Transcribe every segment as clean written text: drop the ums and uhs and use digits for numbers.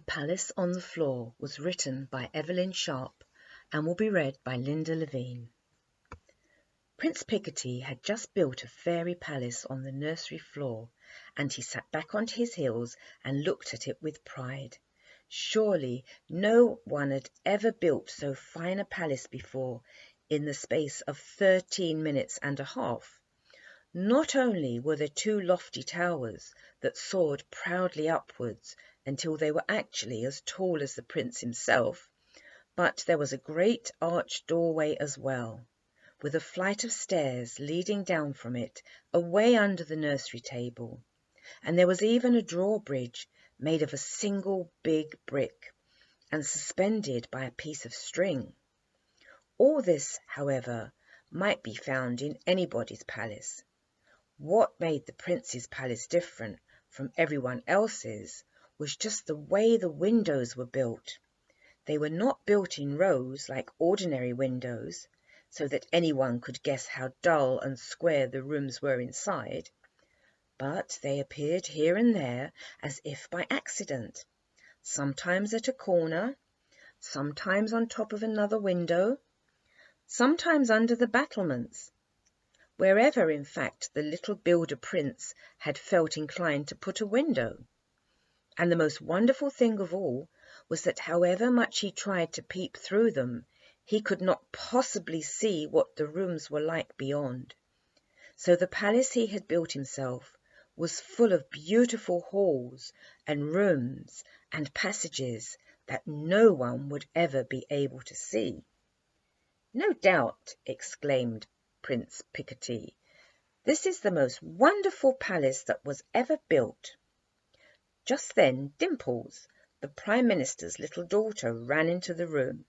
The Palace on the Floor was written by Evelyn Sharp and will be read by Linda Levine. Prince Picotee had just built a fairy palace on the nursery floor, and he sat back on his heels and looked at it with pride. Surely no one had ever built so fine a palace before in the space of 13 minutes and a half. Not only were there 2 lofty towers that soared proudly upwards until they were actually as tall as the prince himself, but there was a great arched doorway as well, with a flight of stairs leading down from it away under the nursery table, and there was even a drawbridge made of a single big brick and suspended by a piece of string. All this, however, might be found in anybody's palace. What made the prince's palace different from everyone else's was just the way the windows were built. They were not built in rows like ordinary windows, so that anyone could guess how dull and square the rooms were inside, but they appeared here and there as if by accident, sometimes at a corner, sometimes on top of another window, sometimes under the battlements, wherever in fact the little builder prince had felt inclined to put a window. And the most wonderful thing of all was that however much he tried to peep through them, he could not possibly see what the rooms were like beyond. So the palace he had built himself was full of beautiful halls and rooms and passages that no one would ever be able to see. "No doubt," exclaimed Prince Picotee, "this is the most wonderful palace that was ever built." Just then Dimples, the Prime Minister's little daughter, ran into the room.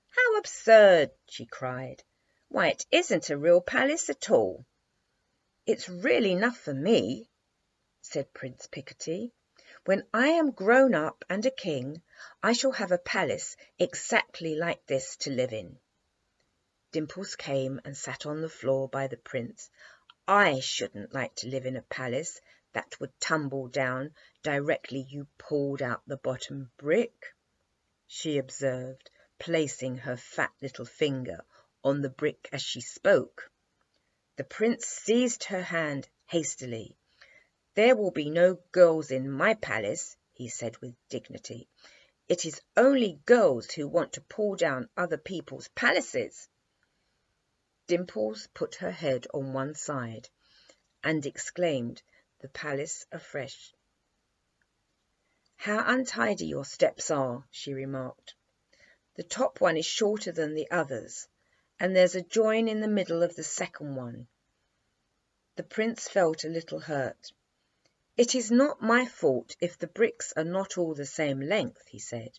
"How absurd!" she cried. "Why, it isn't a real palace at all." "It's real enough for me," said Prince Picotee. "When I am grown up and a king, I shall have a palace exactly like this to live in." Dimples came and sat on the floor by the prince. "I shouldn't like to live in a palace that would tumble down directly you pulled out the bottom brick," she observed, placing her fat little finger on the brick as she spoke. The prince seized her hand hastily. "There will be no girls in my palace," he said with dignity. "It is only girls who want to pull down other people's palaces." Dimples put her head on one side and exclaimed the palace afresh. "How untidy your steps are," she remarked. "The top one is shorter than the others, and there's a join in the middle of the second one." The prince felt a little hurt. "It is not my fault if the bricks are not all the same length," he said.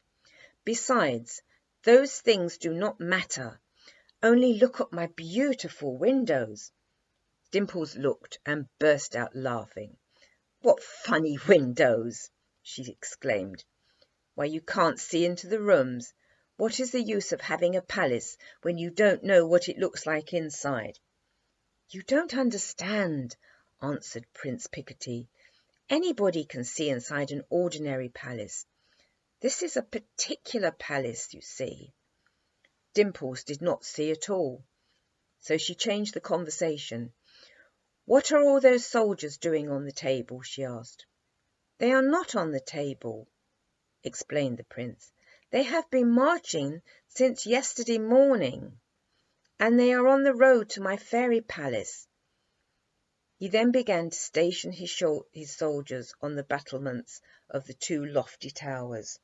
"Besides, those things do not matter. Only look at my beautiful windows." Dimples looked and burst out laughing. "What funny windows!" she exclaimed. "Why, you can't see into the rooms. What is the use of having a palace when you don't know what it looks like inside?" "You don't understand," answered Prince Picotee. "Anybody can see inside an ordinary palace. This is a particular palace, you see." Dimples did not see at all, so she changed the conversation. "What are all those soldiers doing on the table?" she asked. "They are not on the table," explained the prince. "They have been marching since yesterday morning, and they are on the road to my fairy palace." He then began to station his soldiers on the battlements of the 2 lofty towers.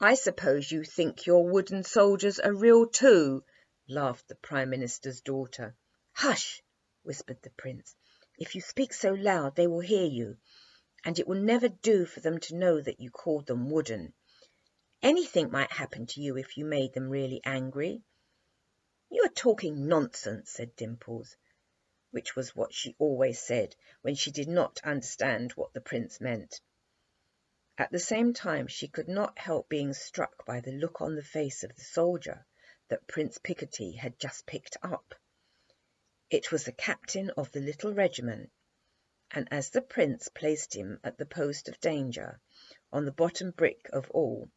"I suppose you think your wooden soldiers are real too," laughed the Prime Minister's daughter. "Hush!" whispered the prince. "If you speak so loud they will hear you, and it will never do for them to know that you called them wooden. Anything might happen to you if you made them really angry." "You are talking nonsense," said Dimples, which was what she always said when she did not understand what the prince meant. At the same time she could not help being struck by the look on the face of the soldier that Prince Picotee had just picked up. It was the captain of the little regiment, and as the prince placed him at the post of danger, on the bottom brick of all,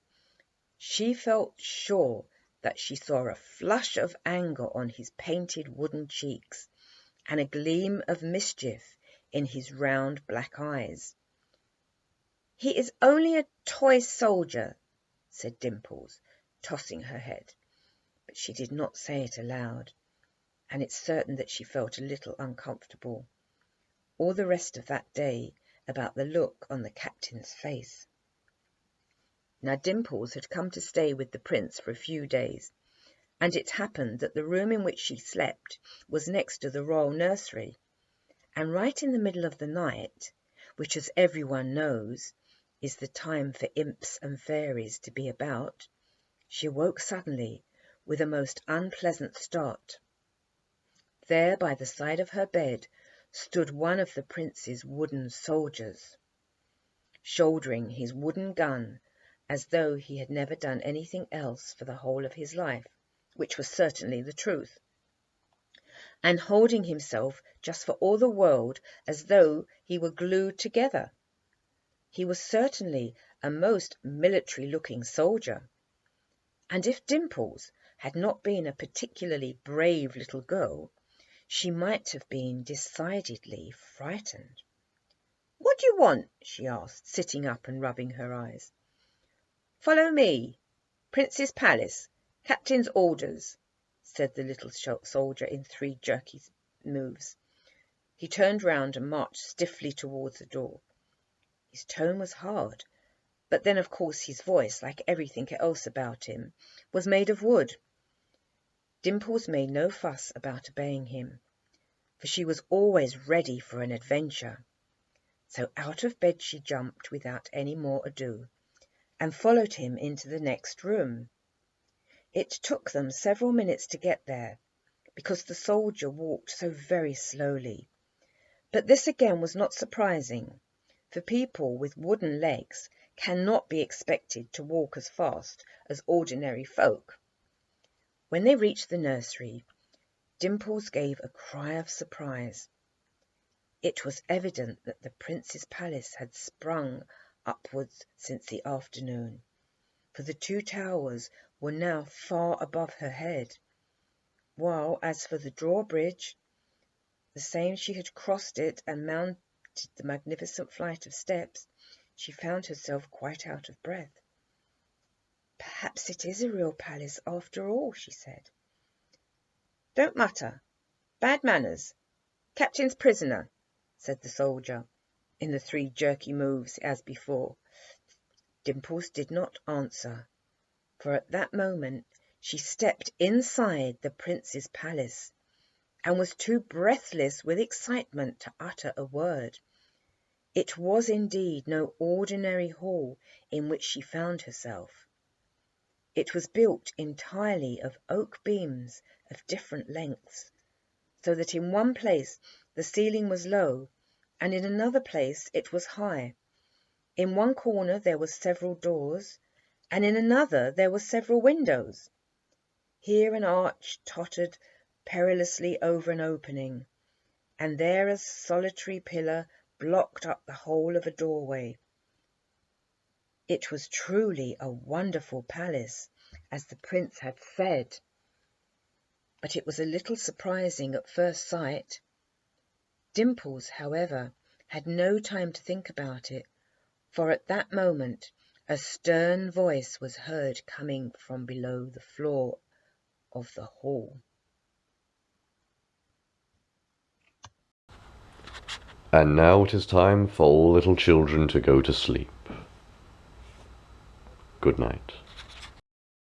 she felt sure that she saw a flush of anger on his painted wooden cheeks, and a gleam of mischief in his round black eyes. "He is only a toy soldier," said Dimples, tossing her head, but she did not say it aloud, and it's certain that she felt a little uncomfortable all the rest of that day about the look on the captain's face. Now Dimples had come to stay with the prince for a few days, and it happened that the room in which she slept was next to the royal nursery, and right in the middle of the night, which, as everyone knows, is the time for imps and fairies to be about, she awoke suddenly with a most unpleasant start. There by the side of her bed stood one of the prince's wooden soldiers, shouldering his wooden gun as though he had never done anything else for the whole of his life, which was certainly the truth, and holding himself just for all the world as though he were glued together. He was certainly a most military-looking soldier, and if Dimples had not been a particularly brave little girl, she might have been decidedly frightened. "What do you want?" she asked, sitting up and rubbing her eyes. "Follow me. Prince's palace. Captain's orders," said the little soldier in 3 jerky moves. He turned round and marched stiffly towards the door. His tone was hard, but then of course his voice, like everything else about him, was made of wood. Dimples made no fuss about obeying him, for she was always ready for an adventure. So out of bed she jumped without any more ado, and followed him into the next room. It took them several minutes to get there, because the soldier walked so very slowly. But this again was not surprising, for people with wooden legs cannot be expected to walk as fast as ordinary folk. When they reached the nursery, Dimples gave a cry of surprise. It was evident that the prince's palace had sprung upwards since the afternoon, for the 2 towers were now far above her head, while as for the drawbridge, the same she had crossed it and mounted the magnificent flight of steps, she found herself quite out of breath. "Perhaps it is a real palace after all," she said. "Don't mutter. Bad manners. Captain's prisoner," said the soldier, in the 3 jerky moves as before. Dimples did not answer, for at that moment she stepped inside the prince's palace, and was too breathless with excitement to utter a word. It was indeed no ordinary hall in which she found herself. It was built entirely of oak beams of different lengths, so that in one place the ceiling was low, and in another place it was high. In one corner there were several doors, and in another there were several windows. Here an arch tottered perilously over an opening, and there a solitary pillar blocked up the whole of a doorway. It was truly a wonderful palace, as the prince had said, but it was a little surprising at first sight. Dimples, however, had no time to think about it, for at that moment a stern voice was heard coming from below the floor of the hall. And now it is time for all little children to go to sleep. Good night.